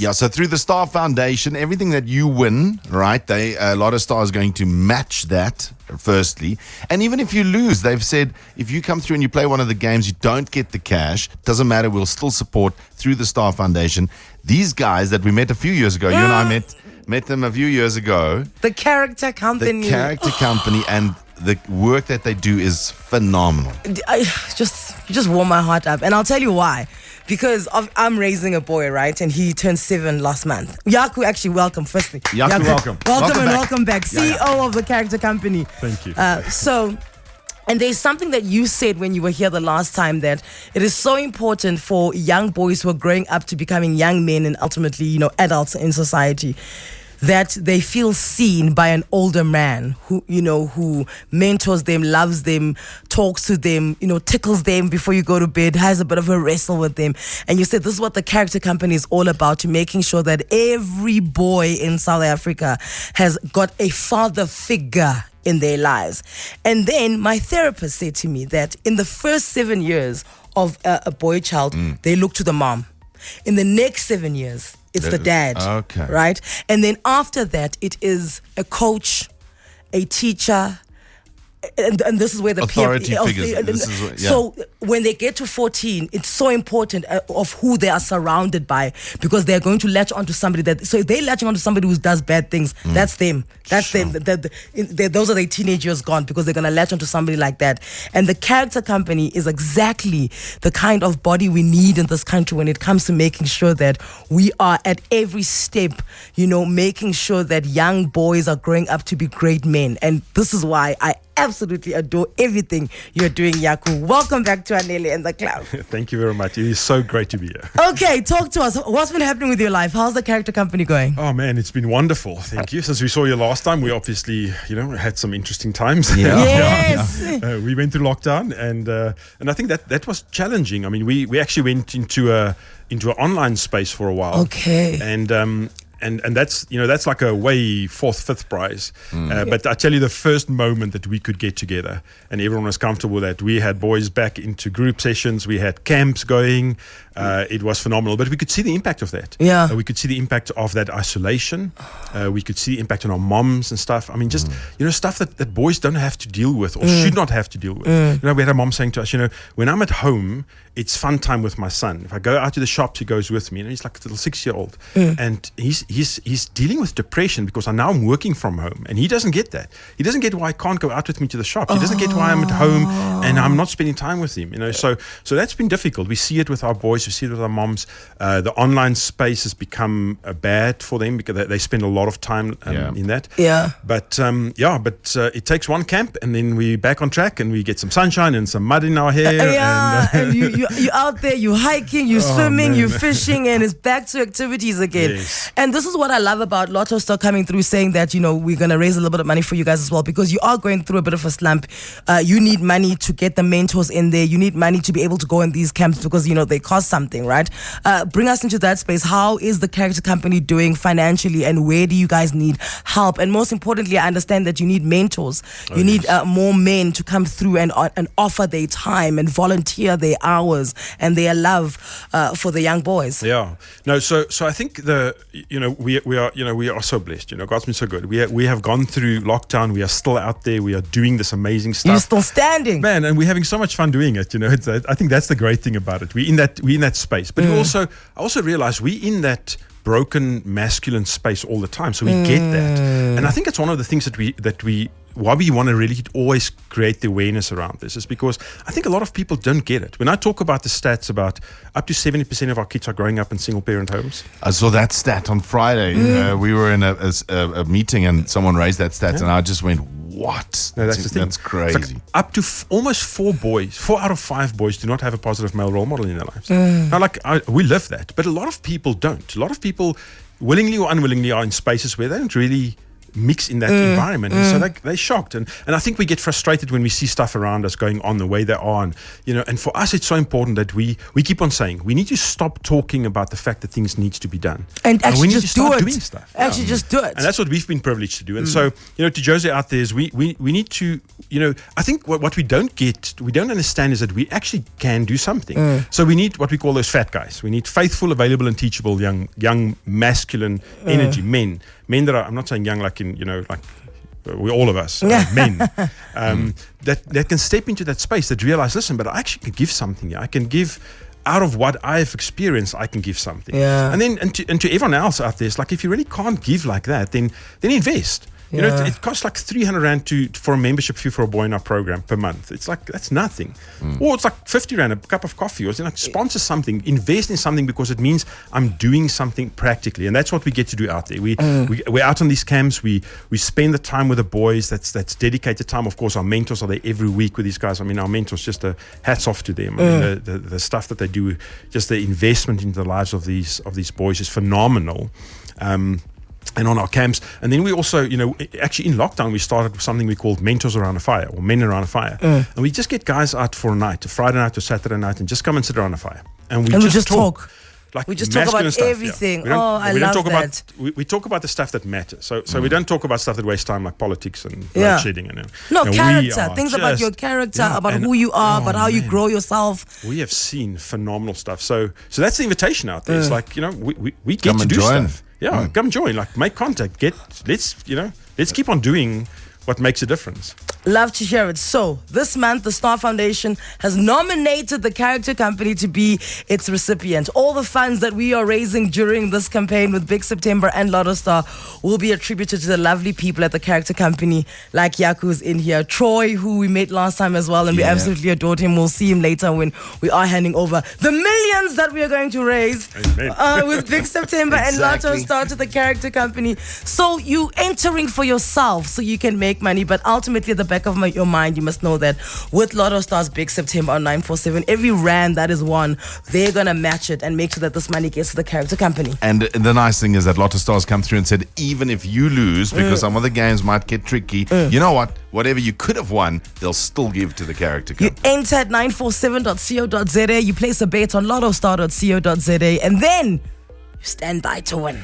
Yeah, so through the Star Foundation, everything that you win, right, LottoStar is going to match that, firstly. And even if you lose, they've said, if you come through and you play one of the games, you don't get the cash, doesn't matter, we'll still support through the Star Foundation. These guys that we met a few years ago, you and I met them a few years ago. The character company. The character company, and the work that they do is phenomenal. You just warm my heart up. And I'll tell you why. Because I'm raising a boy, right? And he turned 7 last month. Jaco, actually, welcome, firstly. Jaco, welcome. Welcome back. CEO of the character company. Thank you. And there's something that you said when you were here the last time, that it is so important for young boys who are growing up to becoming young men and ultimately, adults in society, that they feel seen by an older man who mentors them, loves them, talks to them, tickles them before you go to bed, has a bit of a wrestle with them. And you said this is what the character company is all about, to making sure that every boy in South Africa has got a father figure in their lives. And then my therapist said to me that in the first 7 years of a boy child, they look to the mom. In the next 7 years, it's the dad, okay, right? And then after that, it is a coach, a teacher, and this is where the authority figures. So when they get to 14, it's so important of who they are surrounded by, because they're going to latch onto somebody so if they're latching onto somebody who does bad things, that's them. That's them. Those are their teenage years gone, because they're going to latch onto somebody like that. And the character company is exactly the kind of body we need in this country when it comes to making sure that we are at every step, making sure that young boys are growing up to be great men. And this is why I absolutely adore everything you're doing, Jaco. Welcome back to Anele and The Club. Thank you very much. It is so great to be here. Okay, talk to us. What's been happening with your life? How's the character company going? Oh man, it's been wonderful. Thank you. Since we saw you last time, we obviously, had some interesting times. Yeah. Yes. We went through lockdown, and I think that was challenging. I mean, we actually went into an online space for a while. Okay. And that's like a way 4th, 5th prize. But I tell you, the first moment that we could get together and everyone was comfortable with that, we had boys back into group sessions, we had camps going. It was phenomenal, but we could see the impact of that. Yeah. We could see the impact of that isolation. We could see the impact on our moms and stuff. I mean, just stuff that boys don't have to deal with or should not have to deal with. We had a mom saying to us, when I'm at home, it's fun time with my son. If I go out to the shops, he goes with me. He's like a little 6-year-old, and he's dealing with depression because now I'm working from home, and he doesn't get that. He doesn't get why I can't go out with me to the shops. He doesn't get why I'm at home and I'm not spending time with him. So that's been difficult. We see it with our boys. We see it with our moms. The online space has become bad for them because they spend a lot of time in that. Yeah. But it takes one camp, and then we're back on track, and we get some sunshine and some mud in our hair. And you're out there, you're hiking, you're swimming, you're fishing, and it's back to activities again. Yes. And this is what I love about LottoStar coming through, saying that, we're going to raise a little bit of money for you guys as well, because you are going through a bit of a slump. You need money to get the mentors in there. You need money to be able to go in these camps because, they cost something, right? Bring us into that space. How is the character company doing financially, and where do you guys need help? And most importantly, I understand that you need mentors. You need more men to come through and offer their time and volunteer their hours and their love for the young boys. Yeah. No. So I think we are so blessed. God's been so good. We have gone through lockdown. We are still out there. We are doing this amazing stuff. You're still standing, man, and we're having so much fun doing it. I think that's the great thing about it. We're in that space, but I also realize we're in that broken masculine space all the time. So we get that, and I think it's one of the things why we want to really always create the awareness around this is because I think a lot of people don't get it. When I talk about the stats about up to 70% of our kids are growing up in single parent homes. I saw that stat on Friday. We were in a meeting and someone raised that stat, and I just went, what? No, that's the thing. That's crazy. It's like up to almost 4 out of 5 boys do not have a positive male role model in their lives. Now, we live that, but a lot of people don't. A lot of people, willingly or unwillingly, are in spaces where they don't really mix in that environment. And so they're shocked. And I think we get frustrated when we see stuff around us going on the way they are. And, and for us, it's so important that we keep on saying, we need to stop talking about the fact that things need to be done. And actually we need just to start do it. doing stuff. Actually just do it. And that's what we've been privileged to do. And so, to Jose out there is we need to, I think what we don't understand is that we actually can do something. So we need what we call those fat guys. We need faithful, available, and teachable young masculine energy men that are, I'm not saying young like in, like we all of us, men, that can step into that space, that realize, listen, but I actually can give something here. I can give out of what I've experienced. I can give something. Yeah. And then, and to everyone else out there, it's like, if you really can't give like that, then invest. It costs like 300 Rand for a membership fee for a boy in our program per month. It's like, that's nothing. Or it's like 50 Rand a cup of coffee, or sponsor something, invest in something, because it means I'm doing something practically. And that's what we get to do out there. We're out on these camps. We spend the time with the boys. That's dedicated time. Of course, our mentors are there every week with these guys. I mean, our mentors, just hats off to them. I mean, the stuff that they do, just the investment into the lives of these boys is phenomenal. And on our camps. And then we also, actually in lockdown, we started something we called Mentors Around a Fire, or Men Around a Fire. And we just get guys out for a night, a Friday night or Saturday night, and just come and sit around a fire. And we just talk. Like we just talk about stuff, everything. Yeah. I love that. We talk about the stuff that matters. So we don't talk about stuff that wastes time, like politics and bloodshedding. Character. Things about your character, about who you are, about how you grow yourself. We have seen phenomenal stuff. So that's the invitation out there. It's like, we get Come to and do join. stuff. Yeah, come join. Like, make contact. Let's keep on doing what makes a difference. Love to hear it. So this month, the Star Foundation has nominated the character company to be its recipient. All the funds that we are raising during this campaign with Big September and LottoStar will be attributed to the lovely people at the character company, like Jaco's in here, Troy, who we met last time as well, and we absolutely adored him. We'll see him later when we are handing over the millions that we are going to raise with Big September and LottoStar to the character company. So you entering for yourself so you can make money, but ultimately at the back of your mind, you must know that with LottoStar's Big September on 947, every rand that is won, they're gonna match it and make sure that this money gets to the character company. And the nice thing is that LottoStar's come through and said, even if you lose, because some of the games might get tricky, you know what? Whatever you could have won, they'll still give to the character company. You enter at 947.co.za, you place a bet on LottoStar.co.za, and then you stand by to win.